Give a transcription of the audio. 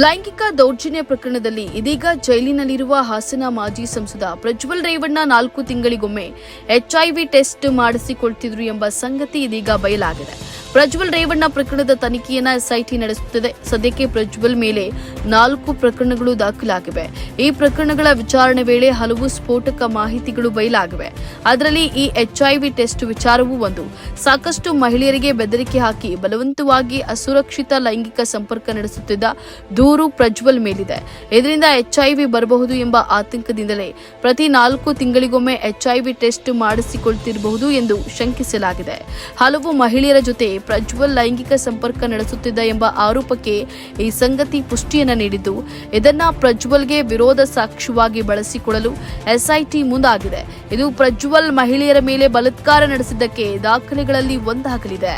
ಲೈಂಗಿಕ ದೌರ್ಜನ್ಯ ಪ್ರಕರಣದಲ್ಲಿ ಇದೀಗ ಜೈಲಿನಲ್ಲಿರುವ ಹಾಸನ ಮಾಜಿ ಸಂಸದ ಪ್ರಜ್ವಲ್ ರೇವಣ್ಣ 4 ತಿಂಗಳಿಗೊಮ್ಮೆ HIV ಟೆಸ್ಟ್ ಮಾಡಿಸಿಕೊಳ್ತಿದ್ರು ಎಂಬ ಸಂಗತಿ ಇದೀಗ ಬಯಲಾಗಿದೆ. ಪ್ರಜ್ವಲ್ ರೇವಣ್ಣ ಪ್ರಕರಣದ ತನಿಖೆಯನ್ನ SIT ನಡೆಸುತ್ತಿದೆ. ಸದ್ಯಕ್ಕೆ ಪ್ರಜ್ವಲ್ ಮೇಲೆ 4 ಪ್ರಕರಣಗಳು ದಾಖಲಾಗಿವೆ. ಈ ಪ್ರಕರಣಗಳ ವಿಚಾರಣೆ ವೇಳೆ ಹಲವು ಸ್ಫೋಟಕ ಮಾಹಿತಿಗಳು ಬಯಲಾಗಿವೆ. ಅದರಲ್ಲಿ ಈ HIV ಟೆಸ್ಟ್ ವಿಚಾರವೂ ಒಂದು. ಸಾಕಷ್ಟು ಮಹಿಳೆಯರಿಗೆ ಬೆದರಿಕೆ ಹಾಕಿ ಬಲವಂತವಾಗಿ ಅಸುರಕ್ಷಿತ ಲೈಂಗಿಕ ಸಂಪರ್ಕ ನಡೆಸುತ್ತಿದ್ದ ದೂರು ಪ್ರಜ್ವಲ್ ಮೇಲಿದೆ. ಇದರಿಂದ HIV ಬರಬಹುದು ಎಂಬ ಆತಂಕದಿಂದಲೇ ಪ್ರತಿ 4 ತಿಂಗಳಿಗೊಮ್ಮೆ HIV ಟೆಸ್ಟ್ ಮಾಡಿಸಿಕೊಳ್ತಿರಬಹುದು ಎಂದು ಶಂಕಿಸಲಾಗಿದೆ. ಹಲವು ಮಹಿಳೆಯರ ಜೊತೆ ಪ್ರಜ್ವಲ್ ಲೈಂಗಿಕ ಸಂಪರ್ಕ ನಡೆಸುತ್ತಿದ್ದ ಎಂಬ ಆರೋಪಕ್ಕೆ ಈ ಸಂಗತಿ ಪುಷ್ಟಿಯನ್ನ ನೀಡಿದ್ದು, ಇದನ್ನ ಪ್ರಜ್ವಲ್ಗೆ ವಿರೋಧ ಸಾಕ್ಷ್ಯವಾಗಿ ಬಳಸಿಕೊಳ್ಳಲು SIT ಮುಂದಾಗಿದೆ. ಇದು ಪ್ರಜ್ವಲ್ ಮಹಿಳೆಯರ ಮೇಲೆ ಬಲಾತ್ಕಾರ ನಡೆಸಿದ್ದಕ್ಕೆ ದಾಖಲೆಗಳಲ್ಲಿ ಒಂದಾಗಲಿದೆ.